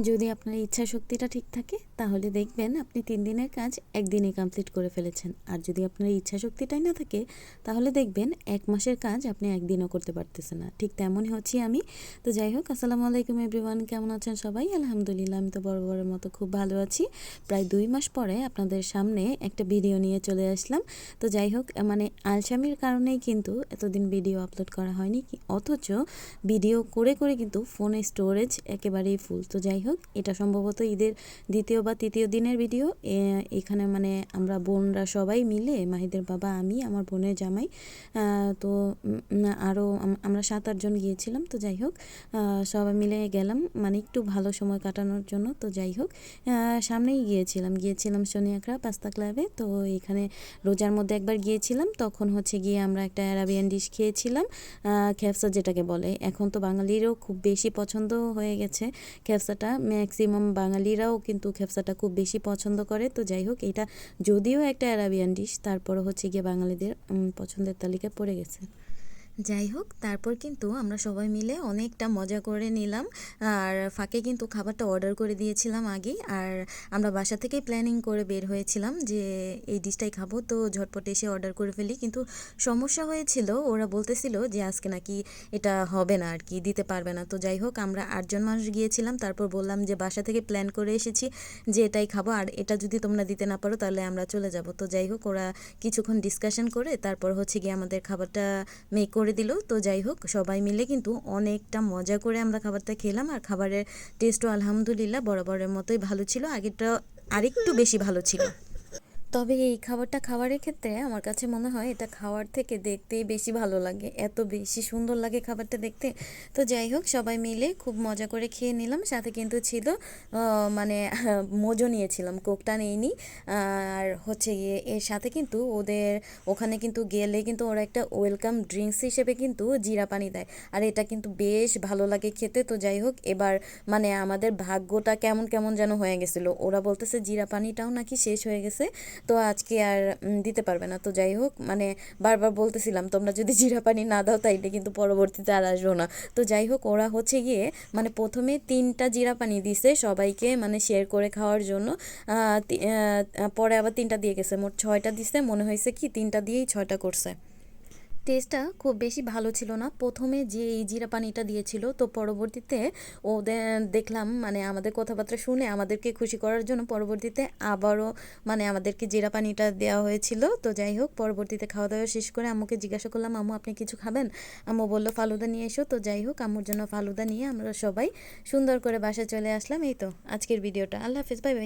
যদি আপনার ইচ্ছা শক্তিটা ঠিক থাকে তাহলে দেখবেন আপনি 3 দিনের কাজ একদিনে কমপ্লিট করে ফেলেছেন। আর যদি আপনার ইচ্ছা শক্তিটাই না থাকে তাহলে দেখবেন 1 মাসের কাজ আপনি একদিনও করতে পারতেছেন না। ঠিক তেমনই হচ্ছি আমি। তো যাই হোক, আসসালামু আলাইকুম এভরিওয়ান, কেমন আছেন সবাই? আলহামদুলিল্লাহ, আমি তো বরাবরের মতো খুব ভালো আছি। প্রায় 2 মাস পরে আপনাদের সামনে একটা ভিডিও নিয়ে চলে আসলাম। তো যাই হোক, মানে আলসামির কারণেই কিন্তু এতদিন ভিডিও আপলোড করা হয়নি, অথচ ভিডিও করে করে কিন্তু ফোনে স্টোরেজ একেবারেই ফুল। তো যাই হোক, এটা সম্ভবত ঈদের 2য় বা 3য় দিনের ভিডিও। এখানে মানে আমরা বোনরা সবাই মিলে, মাহিদের বাবা, আমি, আমার বোনের জামাই, তো আরও আমরা 7-8 জন গিয়েছিলাম। তো যাই হোক, সবাই মিলে গেলাম মানে একটু ভালো সময় কাটানোর জন্য। তো যাই হোক, সামনেই গিয়েছিলাম সোনিয়াকড়া পাস্তা ক্লাবে। তো এখানে রোজার মধ্যে একবার গিয়েছিলাম, তখন হচ্ছে গিয়ে আমরা একটা অ্যারাবিয়ান ডিশ খেয়েছিলাম, খেফসা যেটাকে বলে। এখন তো বাঙালিরও খুব বেশি পছন্দ হয়ে গেছে খেফসাটা, ম্যাক্সিমাম বাঙালিরাও কিন্তু খেফসাটা খুব বেশি পছন্দ করে। তো যাই হোক, এটা যদিও একটা অ্যারাবিয়ান ডিশ, তারপরও হচ্ছে গিয়ে বাঙালিদের পছন্দের তালিকায় পড়ে গেছে। যাই হোক, তারপর কিন্তু আমরা সবাই মিলে অনেকটা মজা করে নিলাম। আর ফাঁকে কিন্তু খাবারটা অর্ডার করে দিয়েছিলাম আগেই। আর আমরা বাসা থেকেই প্ল্যানিং করে বের হয়েছিলাম যে এই ডিশটাই খাবো, তো ঝটপট এসে অর্ডার করে ফেলি। কিন্তু সমস্যা হয়েছিল, ওরা বলতেছিল যে আজকে নাকি এটা হবে না, আর কি দিতে পারবে না। তো যাই হোক, আমরা 8 জন মানুষ গিয়েছিলাম। তারপর বললাম যে বাসা থেকে প্ল্যান করে এসেছি যে এটাই খাবো, আর এটা যদি তোমরা দিতে না পারো তাহলে আমরা চলে যাব। তো যাই হোক, ওরা কিছুক্ষণ ডিসকাশন করে তারপর হচ্ছে গিয়ে আমাদের খাবারটা মেক করে দিল। তো যাই হোক, সবাই মিলে কিন্তু অনেকটা মজা করে আমরা খাবারটা খেলাম। আর খাবারের টেস্টও আলহামদুলিল্লাহ বরাবরের মতোই ভালো ছিল, আগেরটা আরেকটু বেশি ভালো ছিল। তবে এই খাবারটা খাওয়ারের ক্ষেত্রে আমার কাছে মনে হয় এটা খাওয়ার থেকে দেখতেই বেশি ভালো লাগে, এত বেশি সুন্দর লাগে খাবারটা দেখতে। তো যাই হোক, সবাই মিলে খুব মজা করে খেয়ে নিলাম। সাথে কিন্তু ছিল মানে মোজো নিয়েছিলাম, কোকটা নেইনি। আর হচ্ছে গিয়ে এর সাথে কিন্তু ওদের ওখানে কিন্তু গেলে কিন্তু ওরা একটা ওয়েলকাম ড্রিঙ্কস হিসেবে কিন্তু জিরা পানি দেয়, আর এটা কিন্তু বেশ ভালো লাগে খেতে। তো যাই হোক, এবার মানে আমাদের ভাগ্যটা কেমন কেমন যেন হয়ে গেছিলো, ওরা বলতেছে জিরা পানিটাও নাকি শেষ হয়ে গেছে, তো আজকে আর দিতে পারবে না। তো যাই হোক, মানে বারবার বলতেছিলাম তোমরা যদি জিরা পানি না দাও তাইলে কিন্তু পরবর্তীতে আর আসবো না। তো যাই হোক, ওরা হচ্ছে গিয়ে মানে প্রথমে 3টা জিরা পানি দিছে সবাইকে, মানে শেয়ার করে খাওয়ার জন্য। পরে আবার 3টা দিয়ে গেছে, মোট 6টা দিছে। মনে হয়েছে কি 3টা দিয়েই 6টা করছে। টেস্টটা খুব বেশি ভালো ছিল না প্রথমে যে এই জিরা পানিটা দিয়েছিল। তো পরবর্তীতে ওদের দেখলাম মানে আমাদের কথাবার্তা শুনে আমাদেরকে খুশি করার জন্য পরবর্তীতে আবারও মানে আমাদেরকে জিরা পানিটা দেওয়া হয়েছিল। তো যাই হোক, পরবর্তীতে খাওয়া দাওয়া শেষ করে আম্মুকে জিজ্ঞাসা করলাম, আম্মু আপনি কিছু খাবেন? আম্মু বললো ফালুদা নিয়ে এসো। তো যাই হোক, আম্মুর জন্য ফালুদা নিয়ে আমরা সবাই সুন্দর করে বাসায় চলে আসলাম। এই তো আজকের ভিডিওটা। আল্লাহ হাফিজ, বাই বাই।